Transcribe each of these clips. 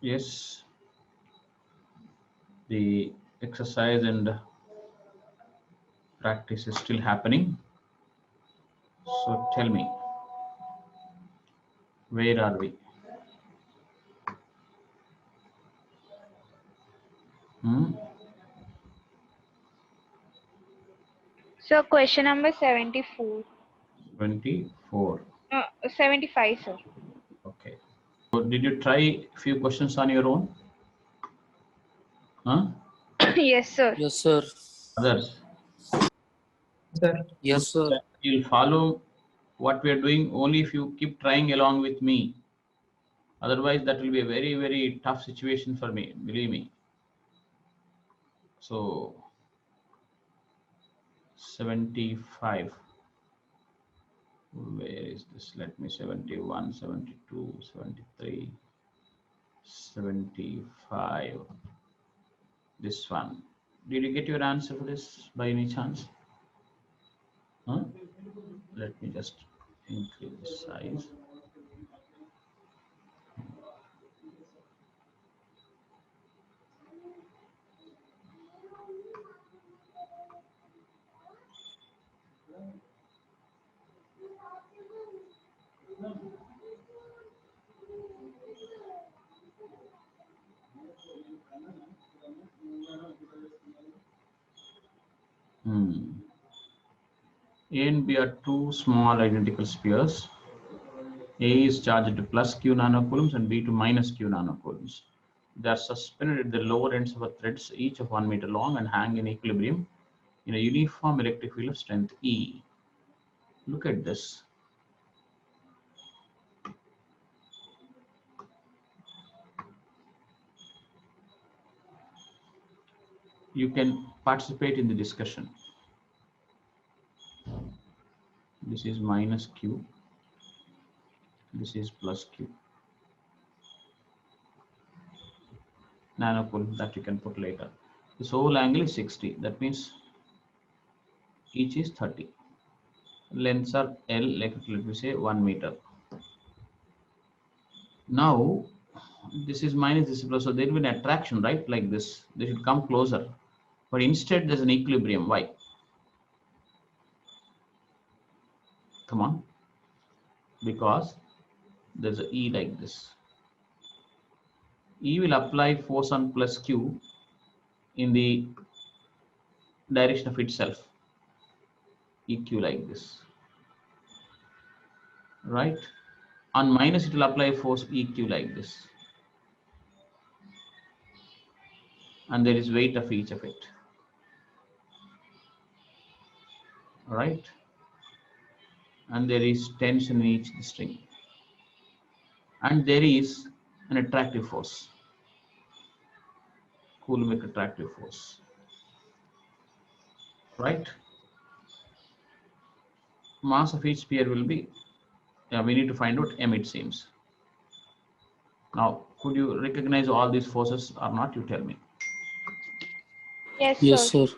Yes, the exercise and practice is still happening. So tell me, where are we? So question number 74. 24. 75, sir. Okay. So did you try a few questions on your own? Huh? Yes, sir. Yes, sir. Others? Sir. Yes, sir. You'll follow what we are doing only if you keep trying along with me. Otherwise, that will be a very, very tough situation for me, believe me. So 75. Where is this? Let me 71, 72, 73, 75. This one. Did you get your answer for this by any chance? Huh? Let me just increase the size. A and B are two small identical spheres. A is charged to plus Q nanocoulombs and B to minus Q nanocoulombs. They are suspended at the lower ends of a threads, each of 1 meter long, and hang in equilibrium in a uniform electric field of strength E. Look at this. You can participate in the discussion. This is minus Q. This is plus Q. Nanocoulomb that you can put later. This whole angle is 60. That means each is 30. Lengths are L, let me say 1 meter. Now, this is minus, this is plus, so there will be an attraction, right? Like this. They should come closer. But instead, there's an equilibrium. Why? Come on. Because there's an E like this. E will apply force on plus Q in the direction of itself. EQ like this. Right? On minus, it will apply force EQ like this. And there is weight of each of it. Right? And there is tension in each string. And there is an attractive force. Coulombic attractive force. Right? Mass of each sphere will be, we need to find out M, it seems. Now, could you recognize all these forces or not? You tell me. Yes, Yes, sir. sir.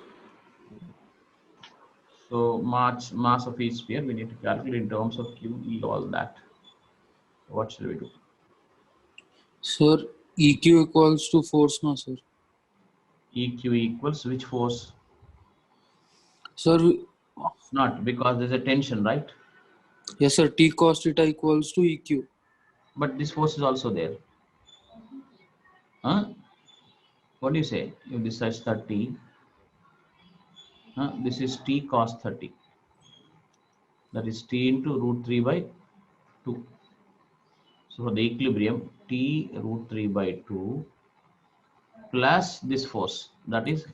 So mass of each sphere, we need to calculate in terms of Q, E, all that. What should we do? Sir, EQ equals to force, no, sir. EQ equals which force? Sir, Not, because there's a tension, right? yes, sir. T cos theta equals to EQ. But this force is also there. Huh? What do you say? If this is 30, this is T cos 30. That is T into root 3 by 2. So for the equilibrium, T root 3 by 2 plus this force, that is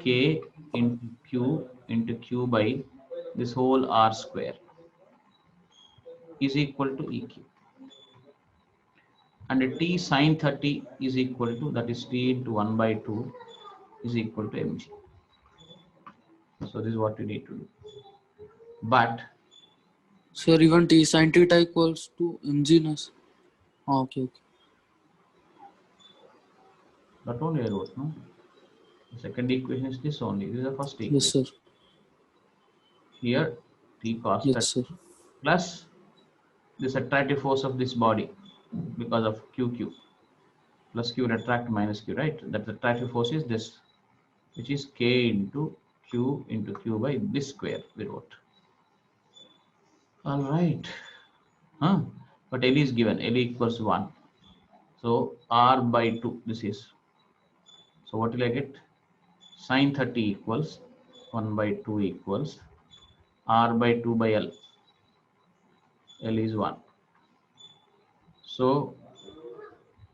K into Q by this whole R square is equal to EQ. And T sine 30 is equal to, that is T into 1 by 2 is equal to mg. So this is what we need to do. But Sir, even T sin theta equals to mg, no, sir. Okay. that only I wrote, no? The second equation is this only. This is the first equation. Yes, sir. Here T cos Yes, 30 sir. plus this attractive force of this body because of QQ plus Q will attract minus Q, right? That attractive force is this, which is K into Q by this square we wrote. All right. Huh? But L is given, L equals 1. So R by 2, this is. So what will I get? Sine 30 equals 1 by 2 equals R by 2 by L. L is 1. So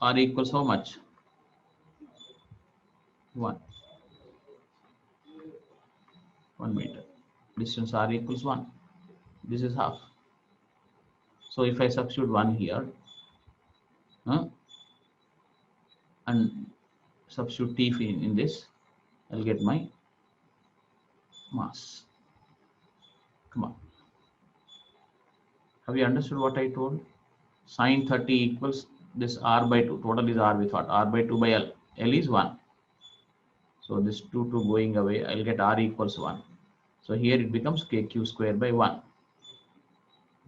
R equals how much? 1. 1 meter. Distance R equals 1. This is half. So if I substitute 1 here, and substitute T in this, I'll get my mass. Come on. Have you understood what I told? Sine 30 equals this R by 2. Total is R we thought. R by 2 by L. L is 1. So this 2 going away, I'll get R equals 1. So here it becomes KQ square by 1.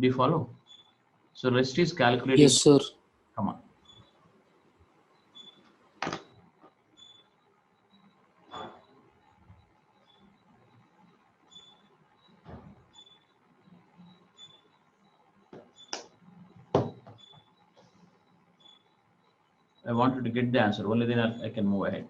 Do you follow? So rest is calculating. Yes, sir. Come on. I wanted to get the answer. Only then I can move ahead.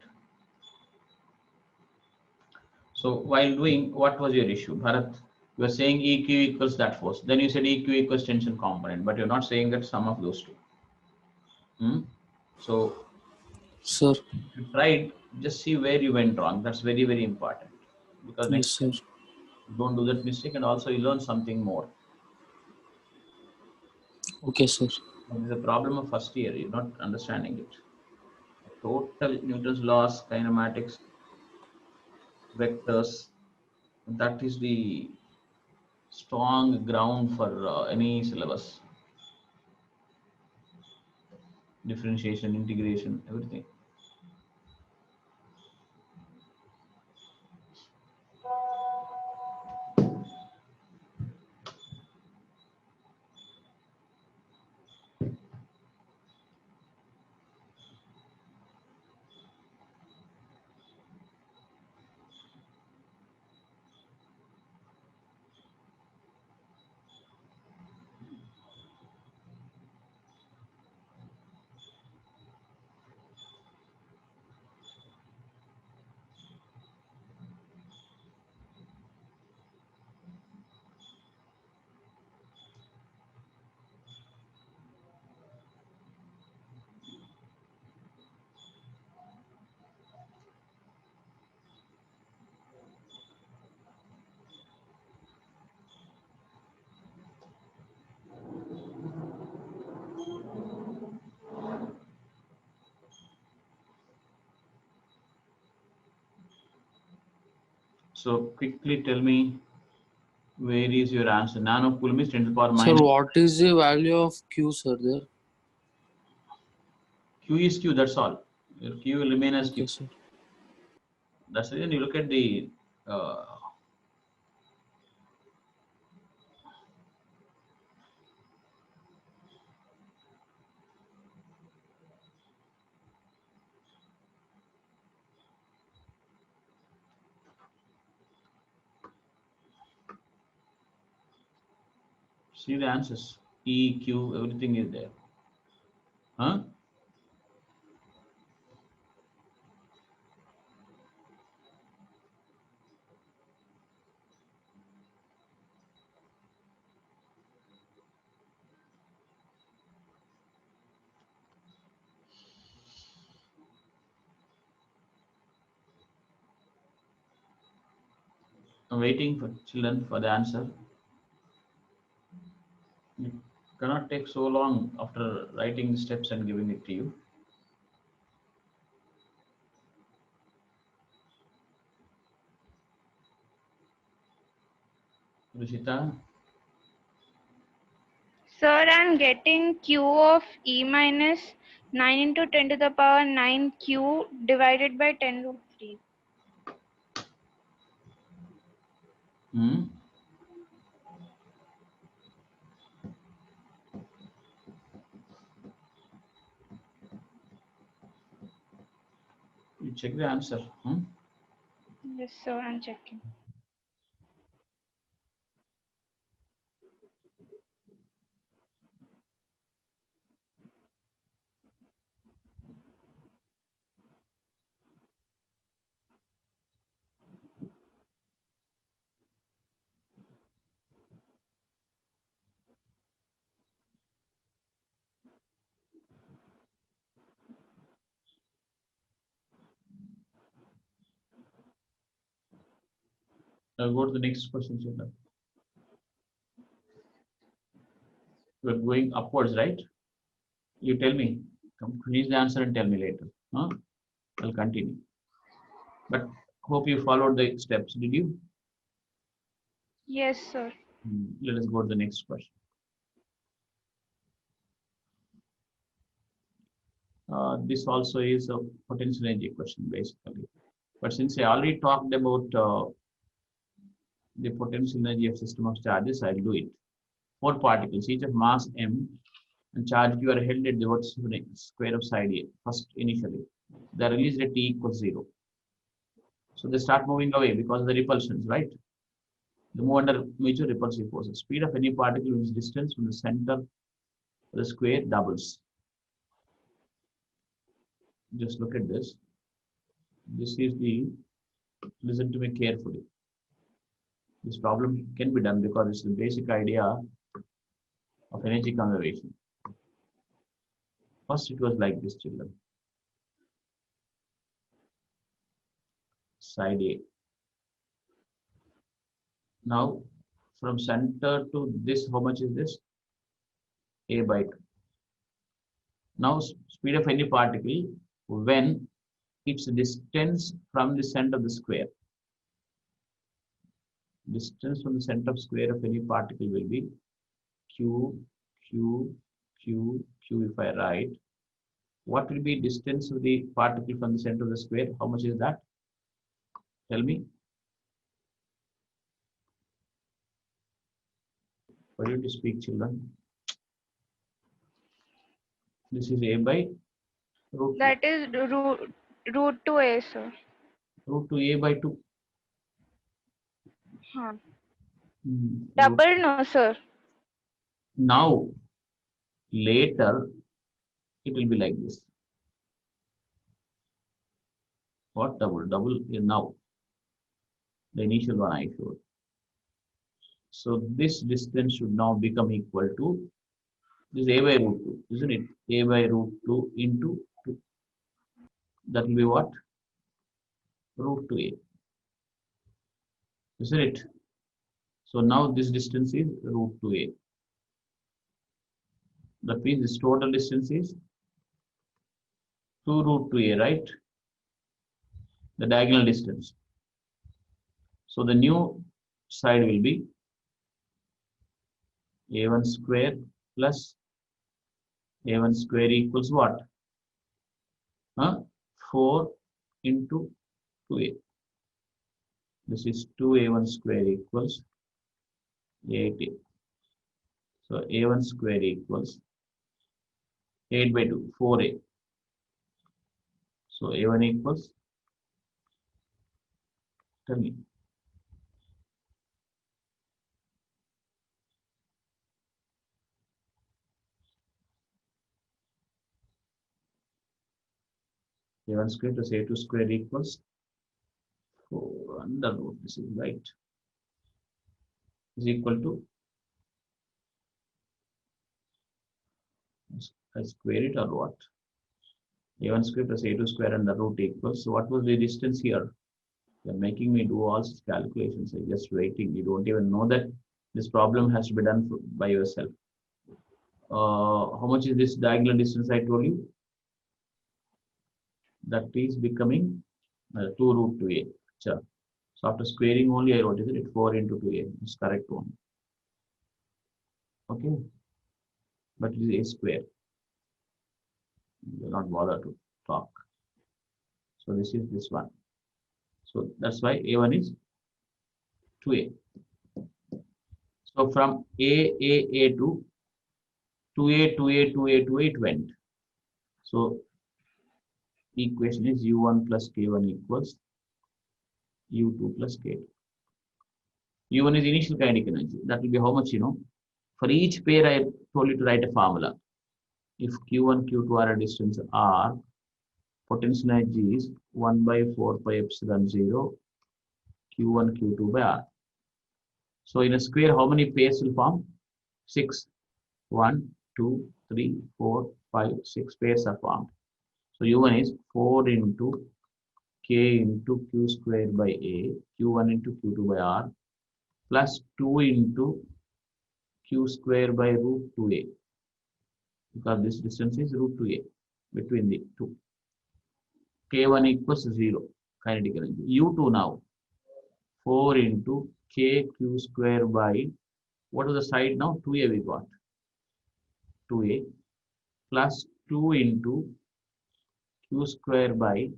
So while doing, what was your issue? Bharat, you were saying EQ equals that force. Then you said EQ equals tension component, but you're not saying that sum of those two. So Sir. if you tried, just see where you went wrong. That's very, very important. Because Yes, next sir. time, don't do that mistake, and also you learn something more. Okay, sir. This is a problem of first year. You're not understanding it. Total Newton's laws, kinematics, vectors. That is the strong ground for any syllabus. Differentiation, integration, everything. So quickly tell me, where is your answer? Nano Coulomb is 10 to the power Sir, minus. what is the value of Q, sir, there? Q is Q, that's all. Your Q will remain as Q. Okay, sir. That's the reason you look at the see the answers. E, Q, everything is there. Huh? I'm waiting for children for the answer. It cannot take so long after writing the steps and giving it to you. Rishita, Sir, I'm getting Q of E minus 9 into 10 to the power 9 Q divided by 10 root 3. You check the answer. Yes, sir, I'm checking. I'll go to the next question, children. We're going upwards, right? You tell me. Come, finish the answer and tell me later. I'll continue. But hope you followed the steps. Did you? Yes, sir. Let us go to the next question. This also is a potential energy question, basically. But since I already talked about the potential energy of system of charges, I'll do it. 4 particles, each of mass m, and charge q are held at the vertex square of side A, first initially. They are released at t equals 0. So they start moving away because of the repulsions, right? They move under mutual repulsive forces. Speed of any particle whose distance from the center of the square doubles. Just look at this. This is the, listen to me carefully. This problem can be done because it's the basic idea of energy conservation. First, it was like this, children. Side A. Now, from center to this, how much is this? A by 2. Now, speed of any particle when its distance from the center of the square. Distance from the center of square of any particle will be q, q, q, q if I write. What will be distance of the particle from the center of the square? How much is that? Tell me. For you to speak, children. This is A by root. That is root 2a, sir. Root 2 A by 2. Huh. Root. Double, no, sir. Now, later, it will be like this. What double? Double is now. The initial one I showed. So this distance should now become equal to this A by root 2, isn't it? A by root 2 into 2. That will be what? Root 2A. Isn't it? So now this distance is root 2A. That means this total distance is 2 root 2A, right? The diagonal distance. So the new side will be A1 square plus A1 square equals what? 4 into 2A. This is 2A1 square equals 8A. So A1 square equals 8 by 2, 4A. So A1 equals, tell me. A1 square plus A2 square equals 4 under root. This is right. Is equal to, I square it or what? A1 square plus A2 square under root equals. So what was the distance here? You're making me do all such calculations. I'm just waiting. You don't even know that this problem has to be done by yourself. How much is this diagonal distance I told you? That is becoming 2 root 2A. Sure. So after squaring only, I wrote it 4 into 2A. It's correct one. Okay. But it is A square. You will not bother to talk. So this is this one. So that's why A1 is 2A. So from A to 2A, 2A, 2A, 2A, it went. So equation is u1 plus k1 equals u2 plus k2. u1 is initial kinetic energy. That will be how much, For each pair, I told you to write a formula. If q1, q2 are a distance r, potential energy is 1 by 4 pi epsilon 0 q1, q2 by r. So in a square, how many pairs will form? 6. 1, 2, 3, 4, 5, 6 pairs are formed. So u1 is 4 into k into q squared by a, q1 into q2 by r, plus 2 into q square by root 2a, because this distance is root 2a between the two. K1 equals 0, kinetic energy. u2 now, 4 into k q square by, what is the side now? 2a we got, 2a, plus 2 into q square by,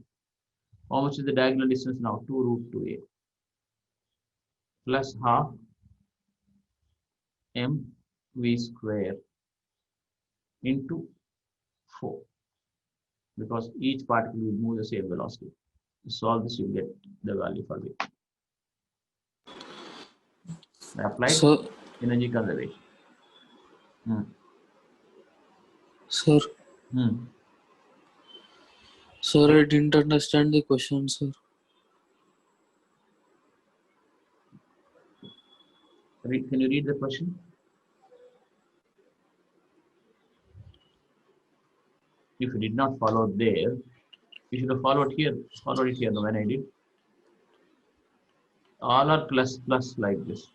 how much is the diagonal distance now? 2 root 2a, plus half mv square into 4, because each particle will move the same velocity. Solve this, you get the value for it. Applied Sir, energy conservation. sir, Hmm. sir, I didn't understand the question, sir. Can you read the question? If you did not follow there, you should have followed here. Followed it here when I did. All are plus plus like this.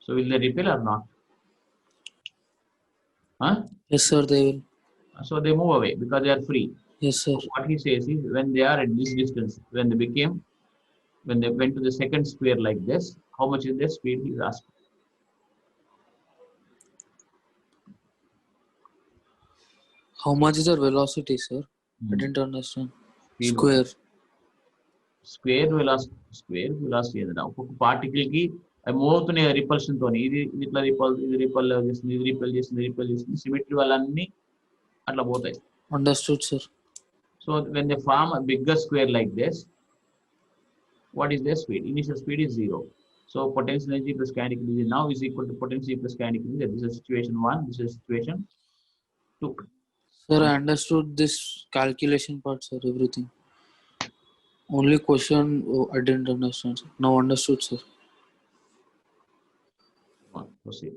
So will they repel or not? Huh? Yes, sir, they will. So they move away because they are free. Yes, sir. So what he says is, when they are at this distance, when they went to the second square like this, how much is their speed? He is asking. How much is the velocity, sir? I Hmm. didn't understand. Speed Square. Square velocity ఏదైనా ఒక్కొక్క particle కి అవి move అవుతున్నాయి repulsion తోని, ఇది ఇట్లా ఇది ripple చేస్తుంది, ఇది రిపల్ చేస్తుంది, సిమెట్రీ వల్ల అన్ని అట్లా పోతాయి. Understood, sir. So when they form a bigger square like this, what is their speed? Initial speed is 0. So potential energy plus kinetic energy now is equal to potential plus kinetic energy. This is situation 1, this is situation 2. Sir, I understood this calculation part, sir, everything. Only question I didn't understand, sir. Now understood, sir. Proceed.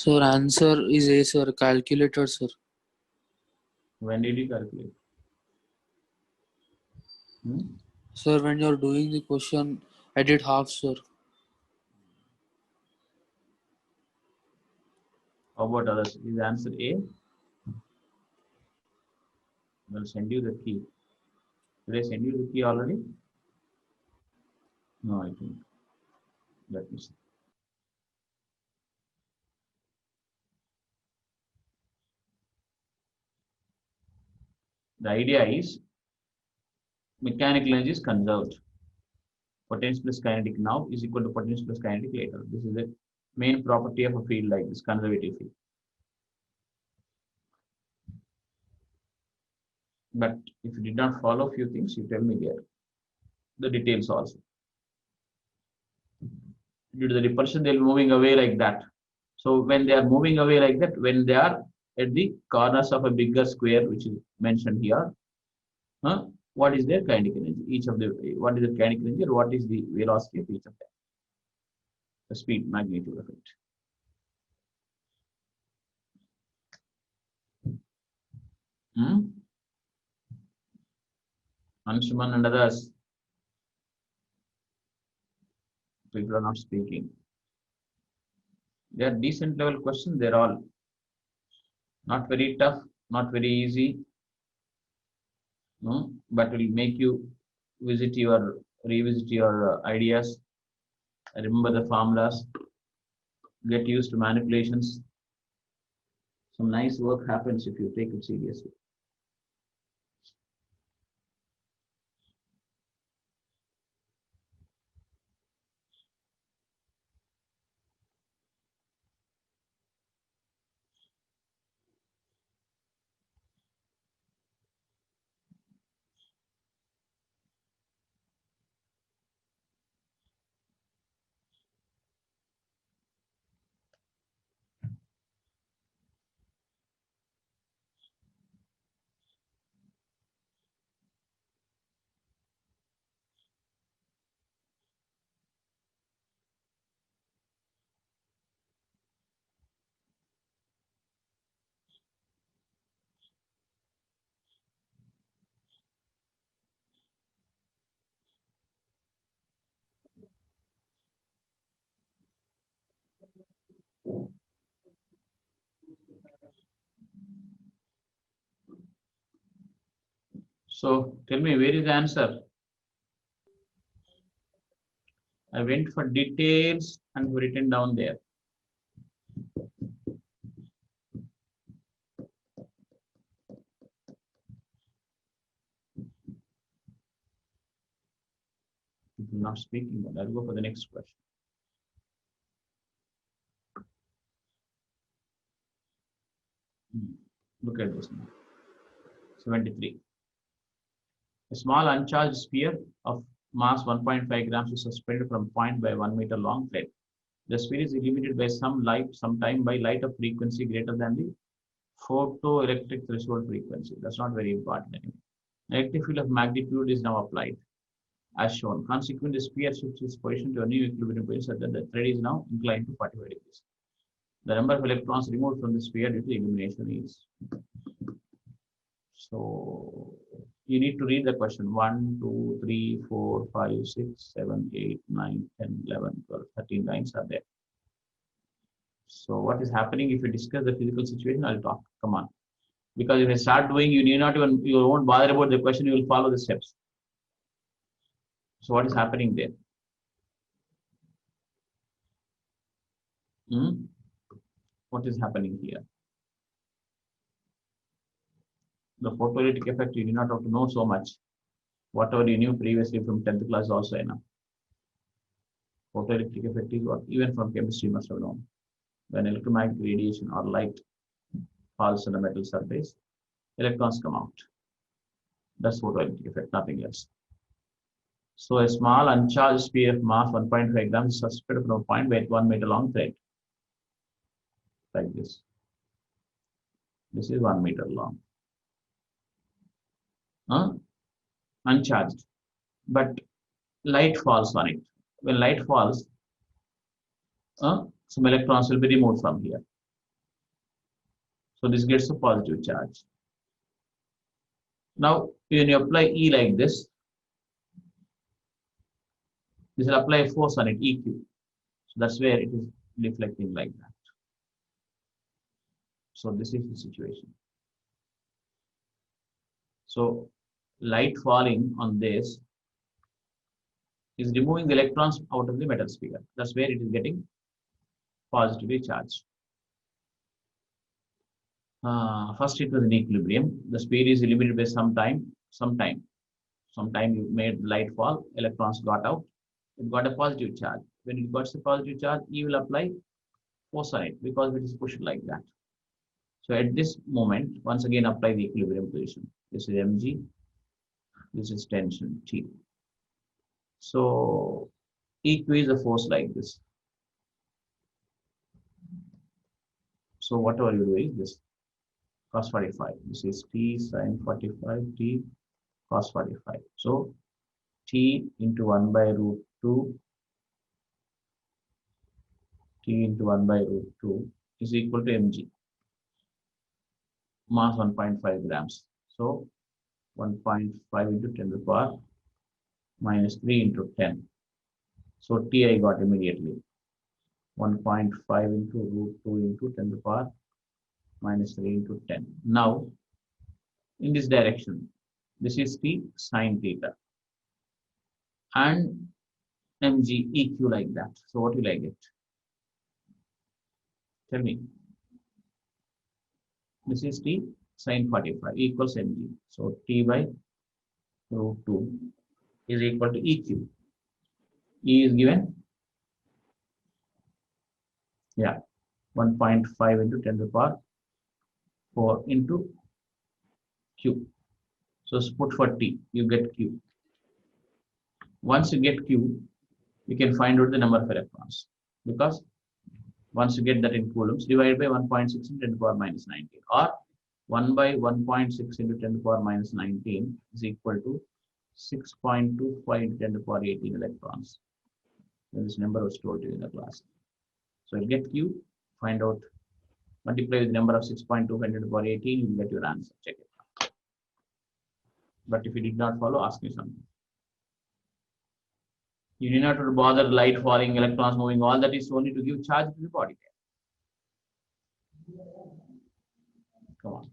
Sir, answer is A, sir. Calculator, sir. When did you calculate? Sir, when you're doing the question, I did half, sir. How about others? Is answer A? I'll send you the key. Did I send you the key already? No, I think. Let me see. The idea is mechanical energy is conserved. Potential plus kinetic now is equal to potential plus kinetic later. This is the main property of a field like this, conservative field. But if you did not follow a few things, you tell me there. The details also. Due to the repulsion, they'll be moving away like that. So when they are moving away like that, when they are at the corners of a bigger square, which is mentioned here, what is their kinetic energy? What is the kinetic energy, or what is the velocity of each of them? The speed, magnitude of it. Anshuman and others. People are not speaking. They are decent level questions. They're all not very tough, not very easy, but will make you revisit your ideas. Remember the formulas, get used to manipulations. Some nice work happens if you take it seriously. So tell me, where is the answer? I went for details and written down there. If you're not speaking, then I'll go for the next question. Look at this now. 73. A small uncharged sphere of mass 1.5 grams is suspended from point by 1 meter long thread. The sphere is illuminated by some light, sometime by light of frequency greater than the photoelectric threshold frequency. That's not very important anyway. Electric field of magnitude is now applied, as shown. Consequently, the sphere shifts its position to a new equilibrium position such that the thread is now inclined to 45 degrees. The number of electrons removed from the sphere due to illumination is. So you need to read the question 1, 2, 3, 4, 5, 6, 7, 8, 9, 10, 11, 12, 13 lines are there. So what is happening if you discuss the physical situation? I'll talk. Come on. Because if I start doing, you need not even, you won't bother about the question, you will follow the steps. So what is happening there? What is happening here? The photoelectric effect, you do not have to know so much. Whatever you knew previously from 10th class also enough. Photoelectric effect is what even from chemistry you must have known. When electromagnetic radiation or light falls on a metal surface, electrons come out. That's photoelectric effect, nothing else. So a small uncharged sphere of mass 1.5 grams is suspended from a point by 1 meter long thread. Like this. This is 1 meter long. Uncharged. But light falls on it. When light falls, some electrons will be removed from here. So this gets a positive charge. Now, when you apply E like this will apply a force on it, EQ. So that's where it is deflecting like that. So this is the situation. So light falling on this is removing the electrons out of the metal sphere. That's where it is getting positively charged. First it was in equilibrium. The sphere is illuminated by sometime you made light fall, electrons got out, it got a positive charge. When it got a positive charge, you will apply force on it because it is pushed like that. So at this moment, once again apply the equilibrium position. This is mg, this is tension T. So EQ is a force like this. So whatever you do is this cos 45. This is T sin 45 T cos 45. So T into 1 by root 2 T into 1 by root 2 is equal to mg, mass 1.5 grams. So 1.5 into 10 to the power minus 3 into 10. So T I got immediately 1.5 into root 2 into 10 to the power minus 3 into 10. Now in this direction, this is T sine theta, and mg eq like that. So what will I get? Tell me. This is t sine 45 equals mg. So t by root 2 is equal to eq. E is given, yeah, 1.5 into 10 to the power 4 into q. So put for t, you get q. Once you get q, you can find out the number of electrons, because once you get that in coulombs, divided by 1.6 into 10 to the power minus 19, or 1 by 1.6 into 10 to the power minus 19 is equal to 6.25 into 10 to the power 18 electrons. And this number was told to you in the class. So you get q, find out, multiply with the number of 6.25 into the power 18, you will get your answer. Check it. But if you did not follow, ask me something. You do not have to bother light falling, electrons moving, all that is only to give charge to the body. Come on.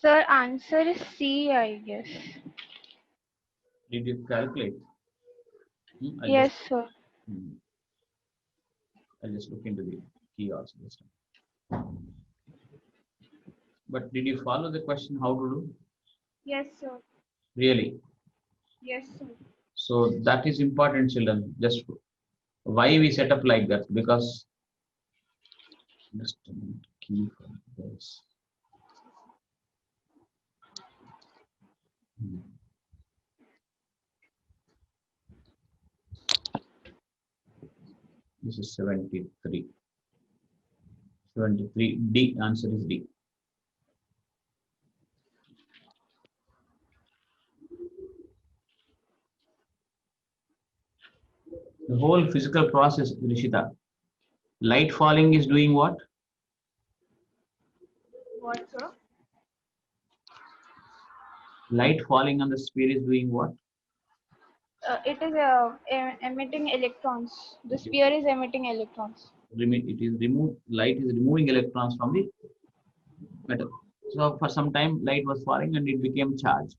Sir, answer is C, I guess. Did you calculate? Yes, sir. I'll just look into the key also this time. But did you follow the question how to do? Yes, sir. Really? Yes, sir. So that is important, children. Just why we set up like that? Because just a minute, key for this. This is 73. 73. D. Answer is D. The whole physical process, Rishita. Light falling is doing what? What, sir? Light falling on the sphere is doing what? It is emitting electrons. The sphere is emitting electrons. It is remove. Light is removing electrons from the metal. So for some time, light was falling and it became charged.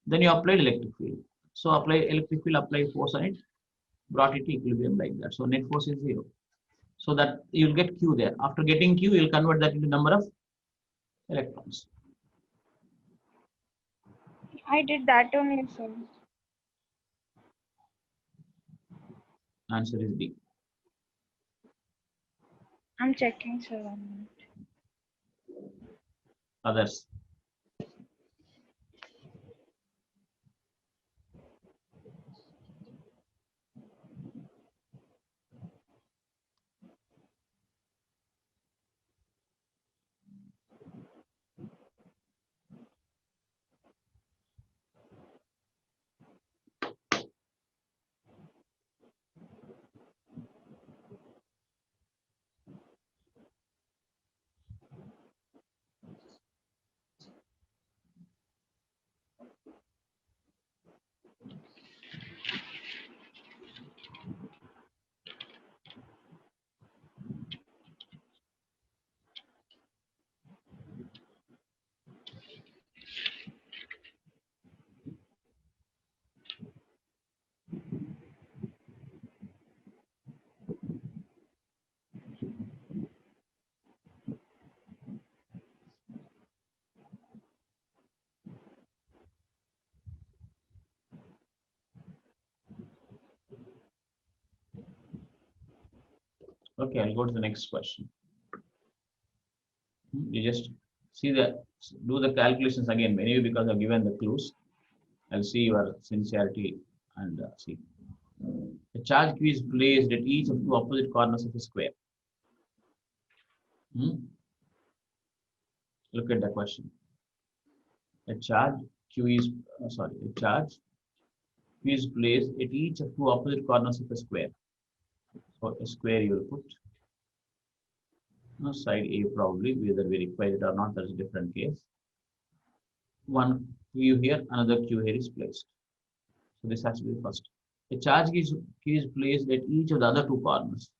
Then you applied electric field. So apply electric field, apply force on it, brought it to equilibrium like that. So net force is 0. So that you'll get Q there. After getting Q, you'll convert that into number of electrons. I did that only, sir. Answer is D. I'm checking, sir. Others. Okay, I'll go to the next question. You just see do the calculations again, maybe because I've given the clues. I'll see your sincerity and see. A charge Q is placed at each of two opposite corners of a square. Look at the question. A charge Q is placed at each of two opposite corners of a square. So a square you will put side A probably, whether we require it or not, that's a different case. One Q here, another Q here is placed. So this has to be first. A charge Q is placed at each of the other two corners.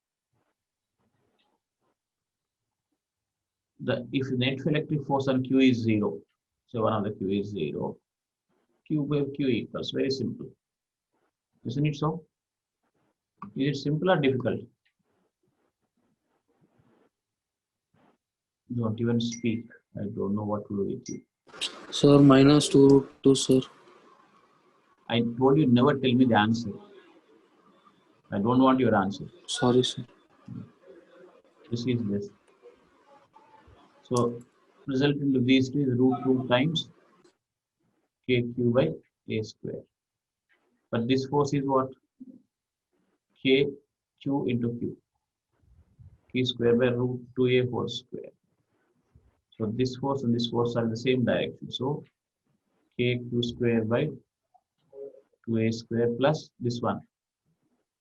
If the net electric force on Q is 0, so one of the Q is 0, Q by Q equals, very simple. Isn't it so? Is it simple or difficult? Don't even speak. I don't know what to do with you. Sir, minus 2 root 2, sir. I told you never tell me the answer. I don't want your answer. Sorry, sir. This is this. So resulting of these two is root 2 times KQ by A square. But this force is what? KQ into Q. Q square by root 2A whole square. So this force and this force are in the same direction. So KQ square by 2A square plus this one.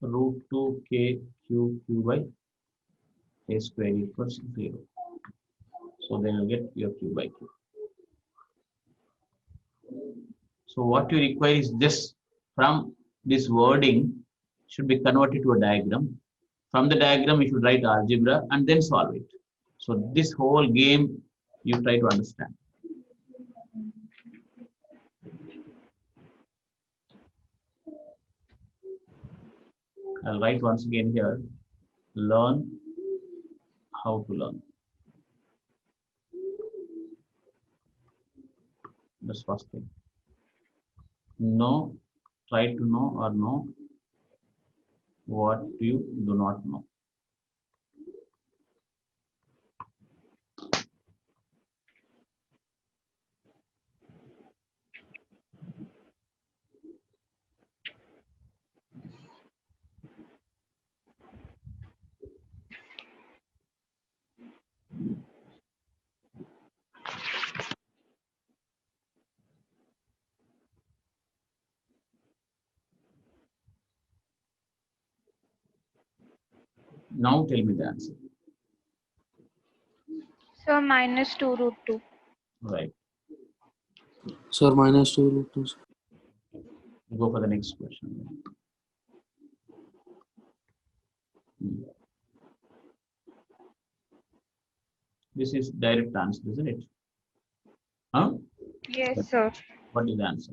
Root 2 KQ by A square equals 0. So then you get your Q by Q. So what you require is this. From this wording should be converted to a diagram. From the diagram you should write algebra and then solve it. So this whole game you try to understand. I'll write once again here. Learn how to learn. That's first thing. Know, try to know or know what you do not know. Now tell me the answer. So minus 2 root 2. Right. Sir, minus 2 root 2, sir. We'll go for the next question. This is direct answer, isn't it? Huh? Yes, sir. What is the answer?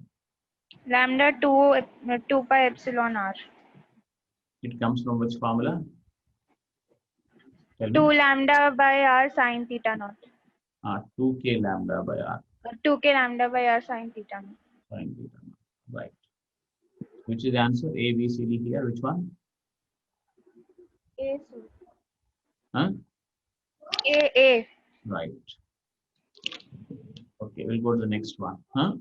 Lambda 2 pi epsilon r. It comes from which formula? Tell 2 me. lambda by r sine theta naught. 2k lambda by r. 2k lambda by r sine theta naught. Sine theta naught. Right. Which is the answer? A, B, C, D here. Which one? A, sir. Huh? A. Right. Okay, we'll go to the next one. Huh?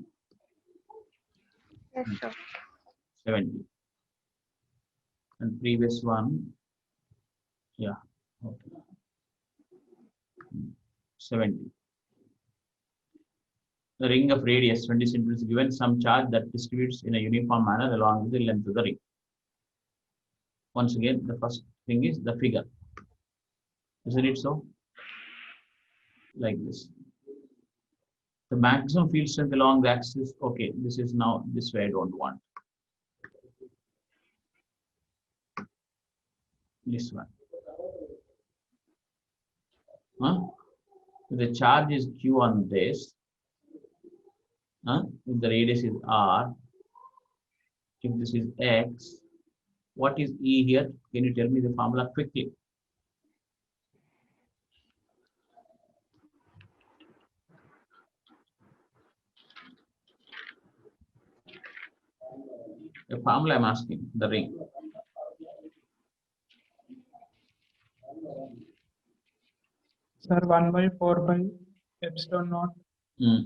Yes, sir. 70. And previous one, yeah, okay. 70. The ring of radius 20 centimeters is given some charge that distributes in a uniform manner along with the length of the ring. Once again, the first thing is the figure. Isn't it so? Like this. The maximum field strength along the axis, okay, this is now this way I don't want. This one. Huh? If the charge is Q on this, if the radius is R, if this is X, what is E here? Can you tell me the formula quickly? The formula I'm asking, the ring. Sir, 1 by 4 by epsilon naught Hmm.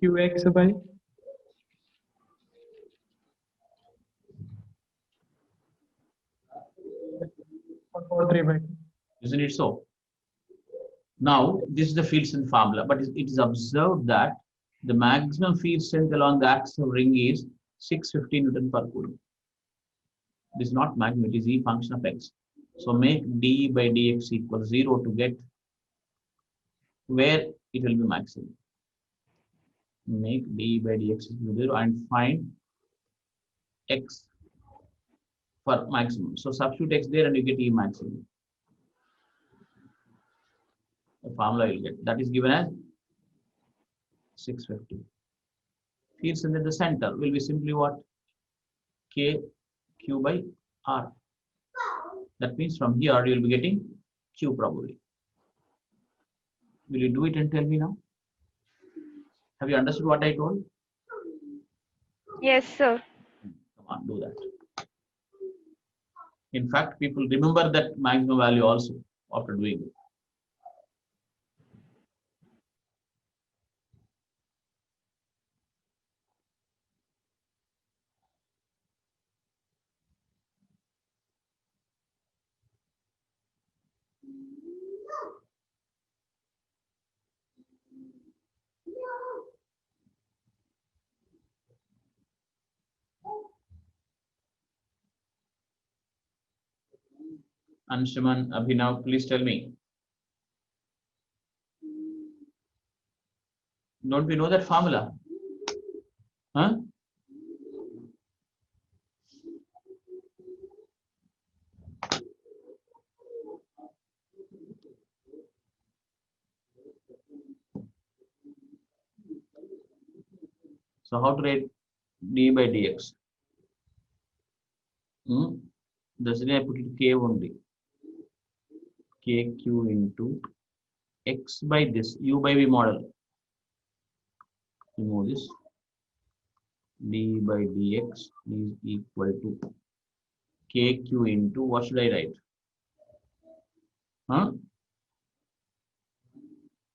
qx by 3 by 2. Isn't it so? Now, this is the field strength formula, but it is observed that the maximum field strength along the axis of ring is 650 Newton per Coulomb. This is not maximum, it is E function of x. So make d by dx equals 0 to get where it will be maximum. Make d by dx equals 0 and find x for maximum. So substitute x there and you get E maximum. The formula you will get. That is given as 650. Field strength at the center will be simply what? K Q by R. That means from here you will be getting Q probably. Will you do it and tell me now? Have you understood what I told? Yes, sir. Come on, do that. In fact, people remember that maximum value also after doing it. Anshuman, Abhinav, please tell me. Don't we know that formula? Huh? So how to write d by dx? That's why I put it k only. Kq into x by this u by v model. Remove this. D by dx is equal to kq into what should I write? Huh?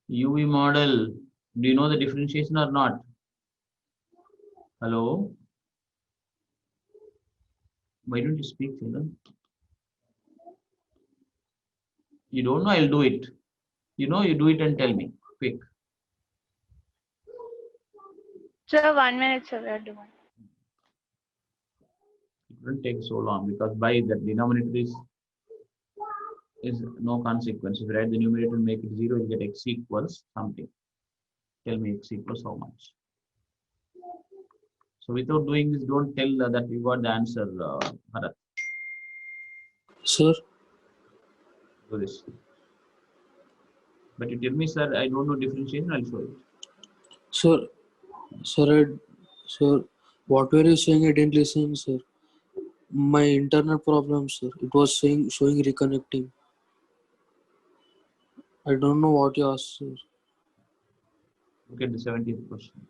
UV model. Do you know the differentiation or not? Hello? Why don't you speak, children? You don't know, I'll do it. You know, you do it and tell me. Quick. Sir, 1 minute, sir. We are doing. It wouldn't take so long because by that denominator is no consequence. If you write the numerator and make it 0, you get x equals something. Tell me x equals how much. So without doing this, don't tell that you got the answer, Bharat. Sir, Do this. But you tell me, sir, I don't know differentiation, I'll show it. sir, sir, what were you saying? I didn't listen, sir. My internet problem, sir. It was showing reconnecting. I don't know what you asked, sir. Look at the 70th question.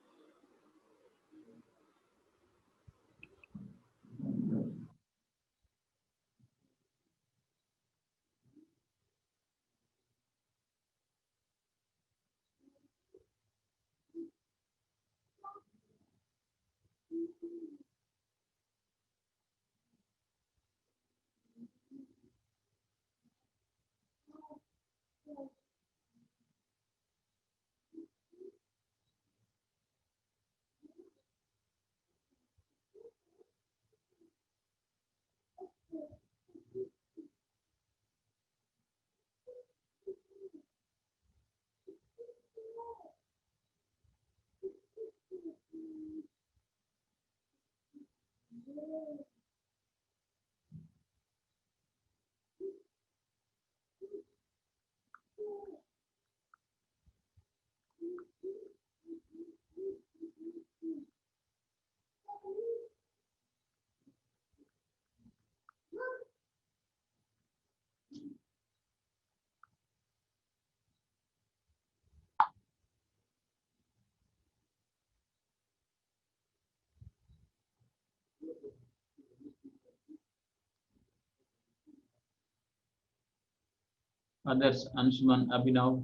Others, Anshuman, Abhinav,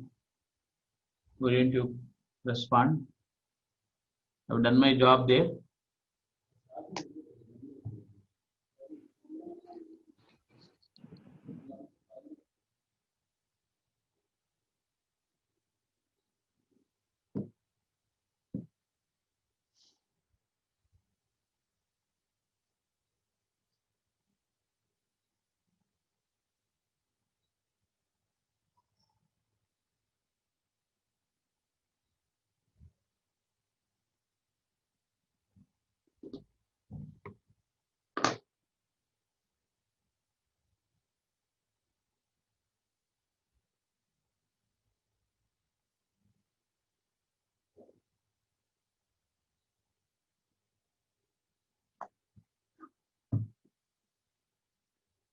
were going to respond. I've done my job there.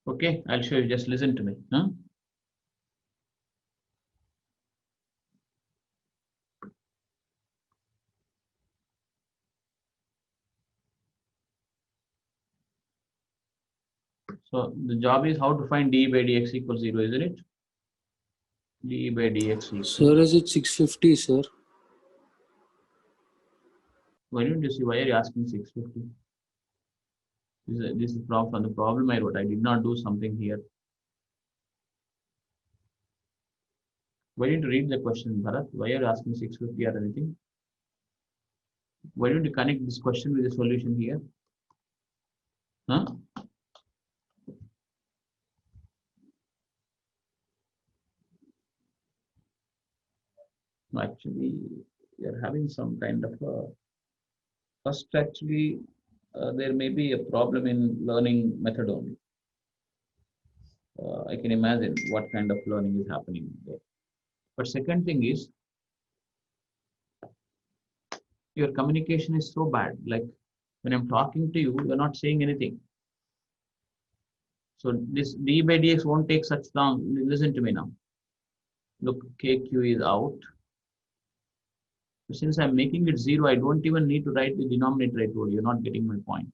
Okay, I'll show you. Just listen to me. Huh? So the job is how to find d by dx equals 0, isn't it? D by dx equals. Sir, is it 650, sir? Why don't you see? Why are you asking 650? This is from the problem I wrote. I did not do something here. Why don't you read the question, Bharat? Why are you asking 650 or anything? Why don't you connect this question with the solution here? Huh? No, actually, you're having some kind of a first. Actually, there may be a problem in learning method only. I can imagine what kind of learning is happening there. But second thing is, your communication is so bad. Like when I'm talking to you, you're not saying anything. So this d by dx won't take such long. Listen to me now. Look, kq is out. Since I'm making it 0, I don't even need to write the denominator. I told you, you're not getting my point.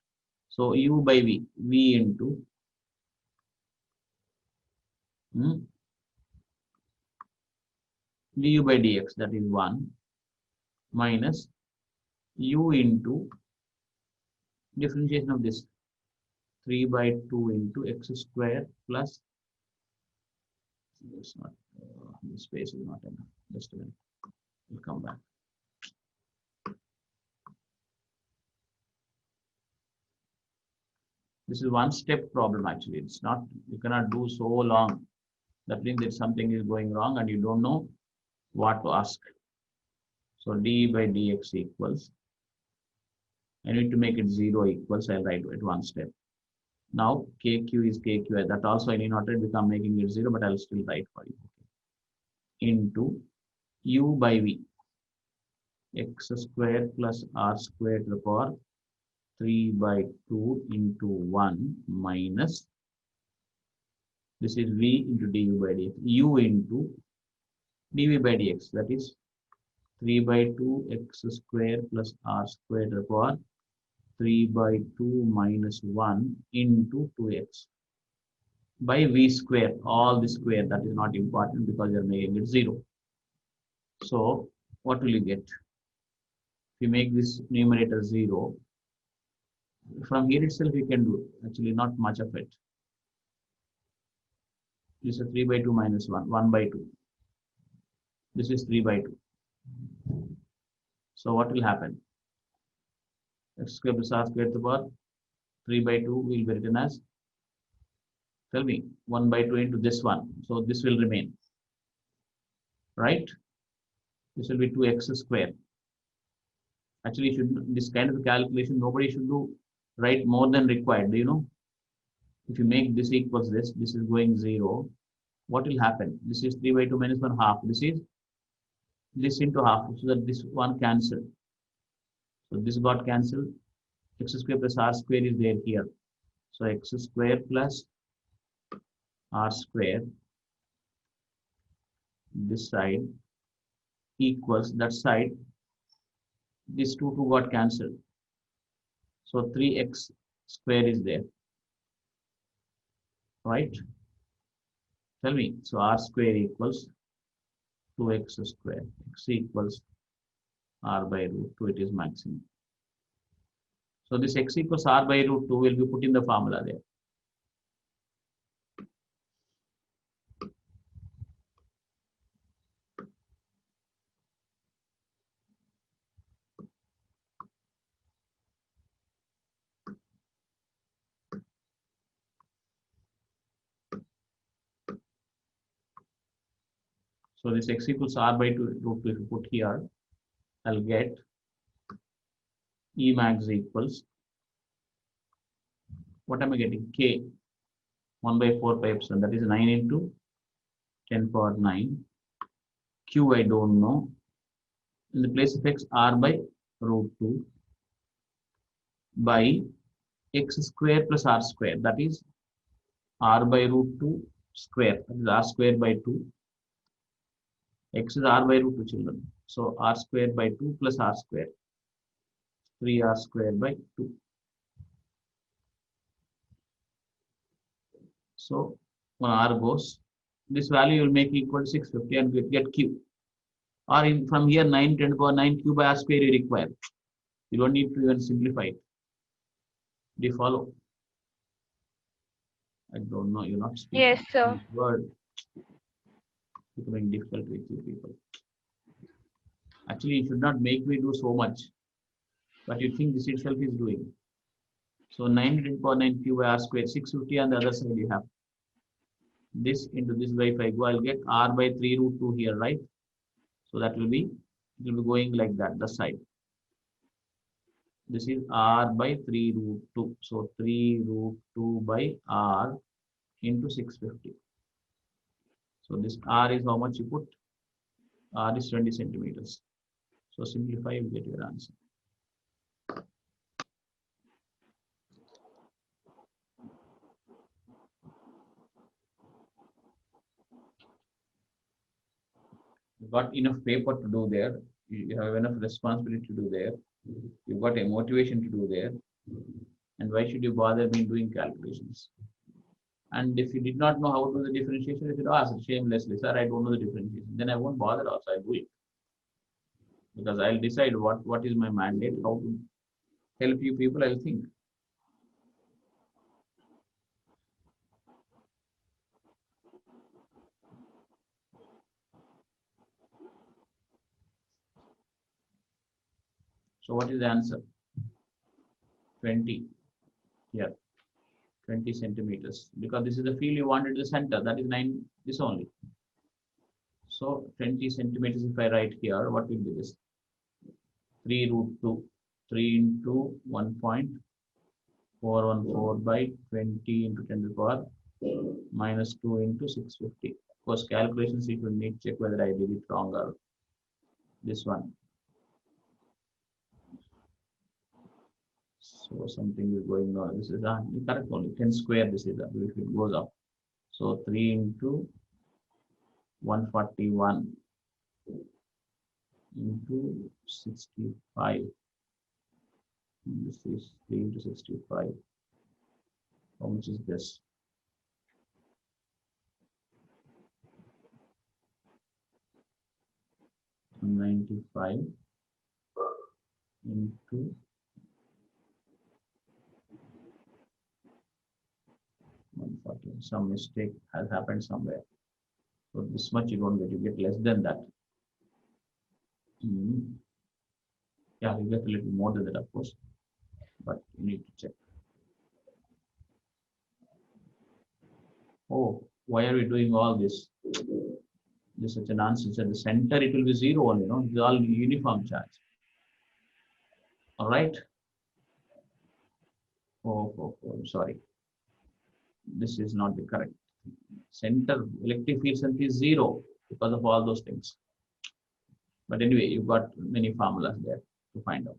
So u by v into du by dx, that is 1, minus u into differentiation of this 3 by 2 into x square plus, it's not, the space is not enough. Just a minute, we'll come back. This is one step problem actually. It's not, you cannot do so long. That means that something is going wrong and you don't know what to ask. So d by dx equals, I need to make it 0 equals, I'll write it one step. Now kq is kq, that also I need not write because I'm making it 0, but I'll still write for you. Into u by v, x square plus r square to the power 3 by 2 into 1 minus, this is v into du by dx, u into dv by dx, that is 3 by 2 x square plus r square to the power 3 by 2 minus 1 into 2x by v square, all the square. That is not important because you're making it 0. So what will you get? If you make this numerator 0, from here itself you can do actually not much of it. This is 3 by 2 minus 1, 1 by 2. This is 3 by 2. So what will happen? X square plus r square to the power 3 by 2 will be written as, tell me, 1 by 2 into this one. So this will remain, right? This will be 2x square. Actually, this kind of calculation, nobody should do right more than required. Do you know? If you make this equals this is going 0. What will happen? This is 3 by 2 minus 1 half. This is this into half, so that this one cancelled. So this got cancelled. X square plus r square is there here. So x square plus r square, this side equals that side. This 2 got cancelled. So 3x square is there, right? Tell me. So r square equals 2x square. X equals r by root 2. It is maximum. So this x equals r by root 2 will be put in the formula there. So this x equals r by 2 root 2 if you put here, I'll get E max equals, what am I getting? K 1 by 4 pi epsilon, that is 9 into 10 power 9. Q I don't know. In the place of x, r by root 2 by x square plus r square, that is r by root 2 square, that is r square by 2. X is r by root 2, children. So r square by 2 plus r square, 3r square by 2. So when r goes, this value you will make equal to 650 and get q. Or from here 9 10 to the power 9 q by r square you require. You don't need to even simplify it. Do you follow? I don't know. You're not speaking. Yes, sir. This word becoming difficult with you people. Actually, you should not make me do so much. But you think this itself is doing. So 9 10 to the power 9 q by r square, 650 on the other side you have. This into this by if I go, I'll get r by 3 root 2 here, right? So that will be, it will be going like that, the side. This is r by 3 root 2. So 3 root 2 by r into 650. So this r is how much you put? R is 20 centimeters. So simplify, you get your answer. You've got enough paper to do there. You have enough responsibility to do there. You've got a motivation to do there. And why should you bother me doing calculations? And if you did not know how to do the differentiation, if you ask shamelessly, sir, I don't know the differentiation, then I won't bother also, I'll do it. Because I'll decide what is my mandate, how to help you people, I'll think. So what is the answer? 20 here, 20 centimeters. Because this is the field you wanted the center, that is 9, this only. So 20 centimeters if I write here, what will be this? 3 root 2, 3 into 1.414 by 20 into 10 to the power minus 2 into 650. Of course, calculations you will need to check whether I did it wrong or this one. So something is going on. This is correct only. 10 square, this is if it goes up. So 3 into 141 into 65. This is 3 into 65. How much is this? $95 into 140. Some mistake has happened somewhere. So this much you don't get. You get less than that. Yeah, you get a little more than that, of course. But you need to check. Oh, why are we doing all this? This is such a nonsense. At the center, it will be 0 only, It's all uniform charge. All right. Oh, I'm sorry. This is not the correct. Center electric field strength is 0 because of all those things. But anyway, you've got many formulas there to find out.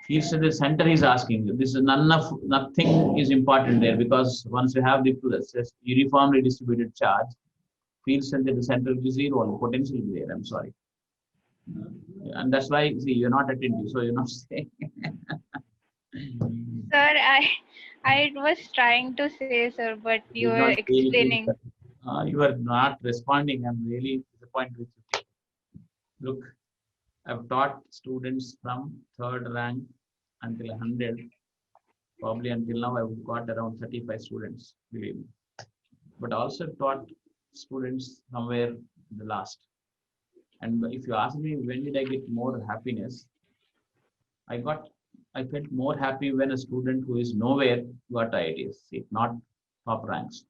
Field strength, the center is asking. This is nothing is important there because once you have the uniformly distributed charge, field strength at the center will be 0, potential will be there. I'm sorry. And that's why, see, you're not attentive, so you're not saying. Sir, I was trying to say, sir, but you Did were not say anything. explaining. You are not responding. I'm really disappointed with you. Look, I've taught students from third rank until 100. Probably until now, I've got around 35 students, believe me. But also taught students somewhere in the last. And if you ask me, when did I get more happiness? I felt more happy when a student who is nowhere got ideas, if not top ranks.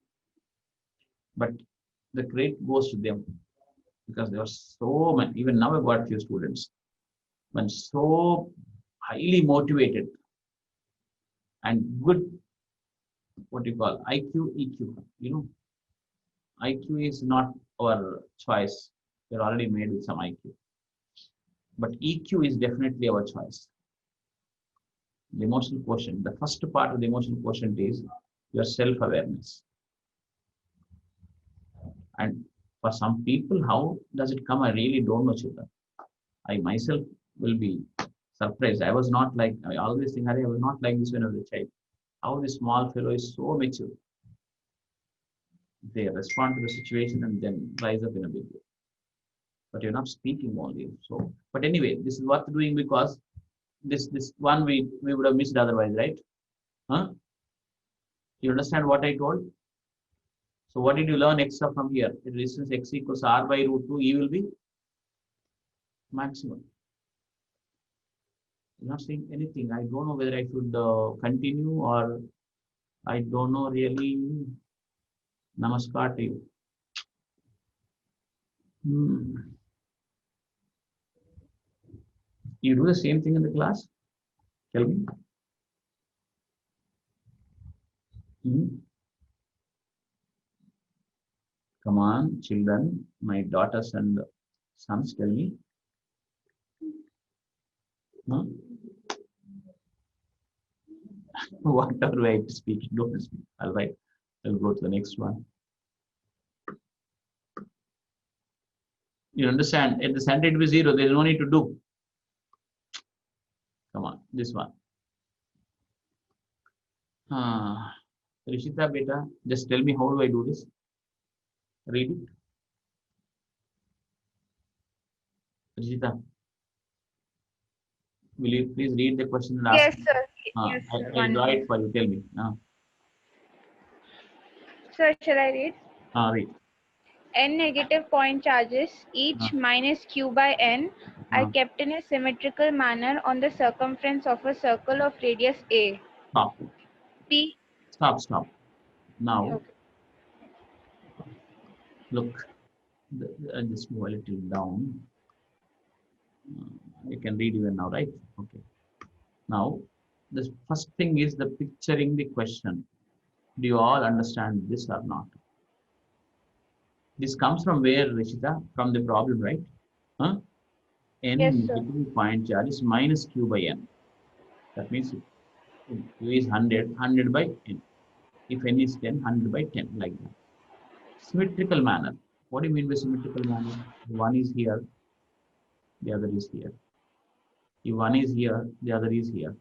But the credit goes to them because there were so many. Even now, I've got few students, but so highly motivated and good. What you call IQ, EQ? You know, IQ is not our choice. We're already made with some IQ, but EQ is definitely our choice. The emotional quotient. The first part of the emotional quotient is your self-awareness. And for some people, how does it come? I really don't know, children. I myself will be surprised. I was not like, I always think, Hari, I was not like this when I was a child. How this small fellow is so mature. They respond to the situation and then rise up in a big way. But you're not speaking only. So, but anyway, this is worth doing because this one we would have missed otherwise, right? Huh? You understand what I told? So what did you learn extra from here? The resistance x equals r by root 2, E will be maximum. I'm not saying anything. I don't know whether I should continue or I don't know really. Namaskar to you. You do the same thing in the class? Tell me. Come on, children, my daughters and sons, tell me. Huh? Whatever way to speak, don't speak. All right, I'll go to the next one. You understand? At the center it will be 0. There is no need to do. Come on, this one. Rishita, beta, just tell me how do I do this? Read it. Rishita, will you please read the question and ask Yes, me? sir. Yes, I'll one draw minute. it for you. Tell me. Sir, shall I read? Read. N negative point charges, each minus q by n, are kept in a symmetrical manner on the circumference of a circle of radius a. Stop. P. Stop. Now, Okay. look, I'll just move a little down. You can read even now, right? Okay. Now, the first thing is the picturing the question. Do you all understand this or not? This comes from where, Rishita? From the problem, right? Huh? Yes, N sir. negative point charge is minus q by n. That means q is 100 by n. If n is 10, 100 by 10, like that. Symmetrical manner. What do you mean by symmetrical manner? One is here, the other is here. If one is here, the other is here.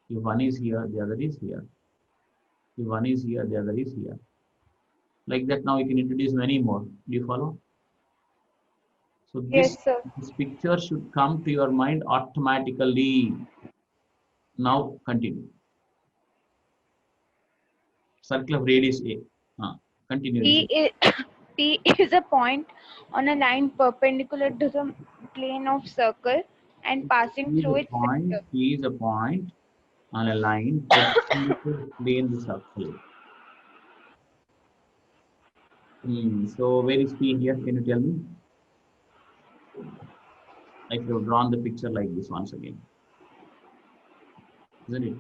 If one is here, the other is here. If one is here, the other is here. Like that, now you can introduce many more. Do you follow? So Yes, sir. this picture should come to your mind automatically. Now continue. Circle of radius A. Continue. P is a point on a line perpendicular to the plane of circle and passing P is through a its point. center. P is a point on a line perpendicular to plane the circle. So where is P here? Can you tell me? I should have drawn the picture like this once again, isn't it?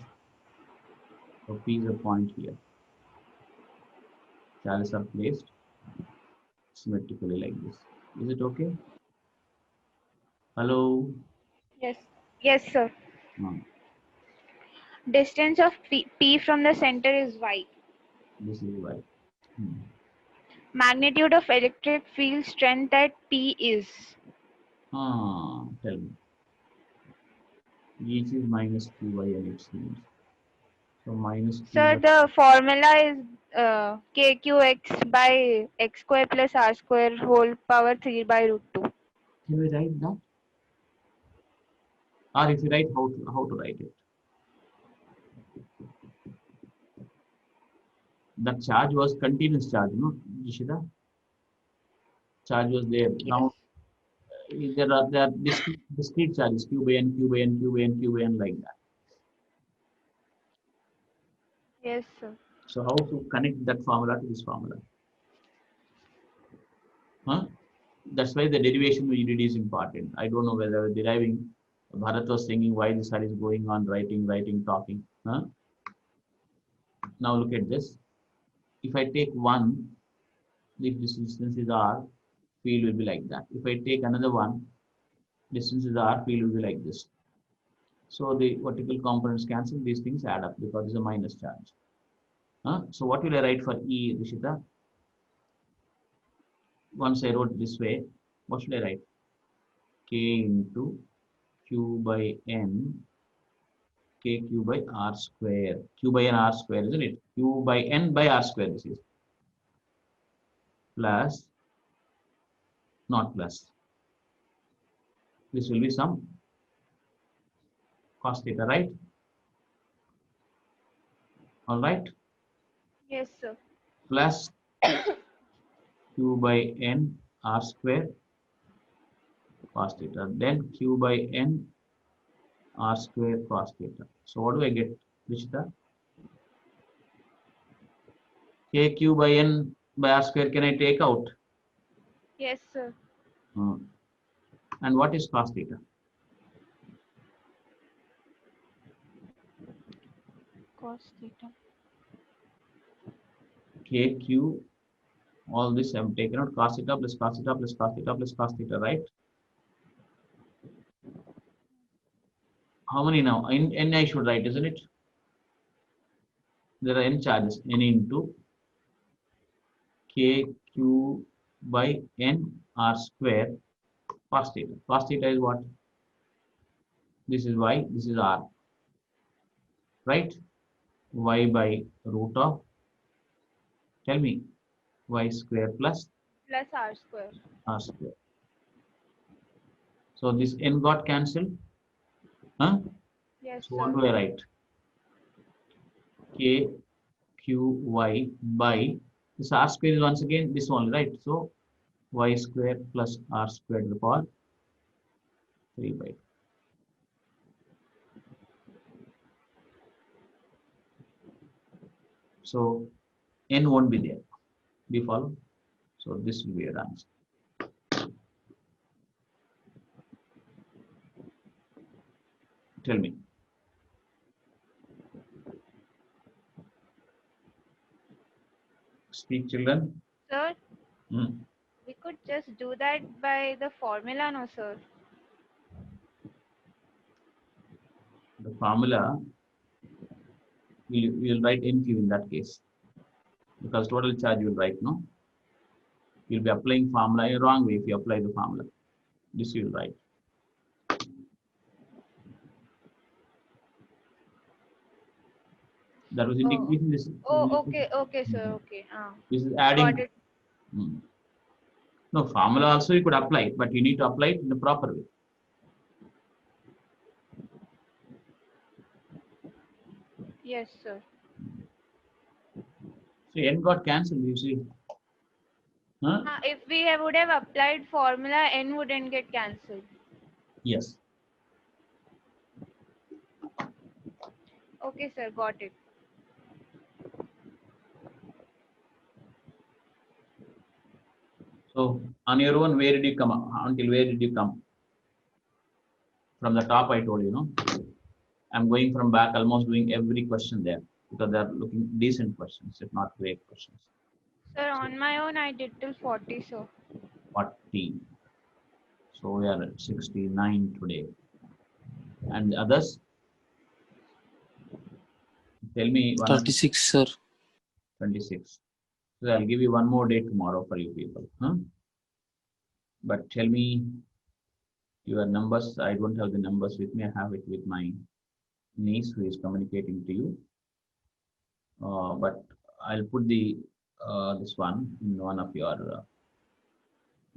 So P is a point here. Charges are placed symmetrically like this. Is it okay? Hello? Yes. Yes, sir. No, Distance of P from the center is y. this is why. Magnitude of electric field strength at P is. Tell me. Each is minus q by n, it seems. So minus Q Sir, by, the formula is kqx by x square plus r square whole power 3 by root 2. can we write that? Or if you write, how to write it? The charge was continuous charge, no, Jishita? Charge was there. Yes. Now there are discrete charges, Q by n, Q by n, Q by n, Q by n, like that. Yes, sir. So how to connect that formula to this formula? Huh? That's why the derivation we did is important. I don't know whether deriving. Bharat was thinking why this all is going on, writing, talking. Huh? Now look at this. If I take one, if this distance is r, field will be like that. If I take another one, distance is r, field will be like this. So the vertical components cancel, these things add up because it's a minus charge. Huh? So what will I write for E, Rishita? Once I wrote this way, what should I write? K into Q by N, KQ by R square. Q by N R square, isn't it? Q by N by R square, this is. Plus, not plus. This will be some cos theta, right? All right. Yes, sir. Plus Q by N R square cos theta. Then Q by N R square cos theta. So what do I get, Rishita? KQ by N by R square, can I take out? Yes, sir. And what is cos theta? Cos theta. KQ, all this I have taken out, cos theta plus cos theta plus cos theta plus cos theta, right? How many now? N I should write, isn't it? There are n charges, n into KQ by N R square cos theta. Cos theta is what? This is Y, this is R, right? Y by root of, tell me, Y square plus Plus r square. R square. So this n got cancelled. Huh? Yes, So sir. what do I write? K Q Y by this R square is once again this one, right? So Y square plus R square to the power 3 by 2. So n won't be there. Do you follow? So this will be your answer. Tell me. Speak, children. Sir, Hmm. we could just do that by the formula, no, sir. The formula you'll write NQ in that case, because total charge you will write, no? You'll be applying formula in a wrong way if you apply the formula. This you will write. That was indicating this. Oh, okay, sir. Okay. This is adding. Got it. No, formula also you could apply, but you need to apply it in the proper way. Yes, sir. So n got cancelled, you see. Huh? If we would have applied formula, n wouldn't get cancelled. Yes. Okay, sir. Got it. So on your own, where did you come up? Until where did you come? From the top, I told you, no? I'm going from back, almost doing every question there because they're looking decent questions, if not great questions. Sir, on my own, I did till 40, sir. 40. So we are at 69 today. And the others? Tell me. 36, sir. 26. So I'll give you one more day tomorrow for you people. Huh? But tell me your numbers. I don't have the numbers with me. I have it with my niece who is communicating to you. but I'll put the this one in one of your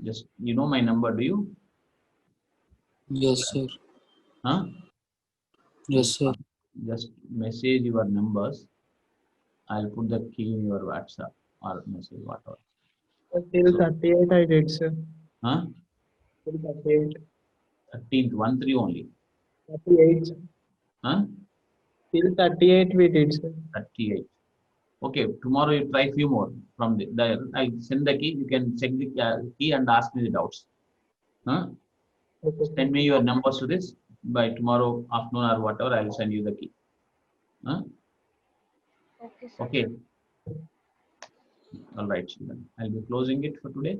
just my number, do you? Yes, sir. Huh? Yes, sir. Just message your numbers. I'll put the key in your WhatsApp or message whatever. Till So, 38 I did, sir. huh? Till 38. 13th, 1 3 only. 38. Huh? Till 38 we did, sir. 38. Okay, tomorrow you try few more from there. I'll send the key. You can check the key and ask me the doubts. Huh? Okay, sir. Send me your numbers to this by tomorrow afternoon or whatever. I'll send you the key. Huh? Okay, sir. Okay. All right, children. I'll be closing it for today.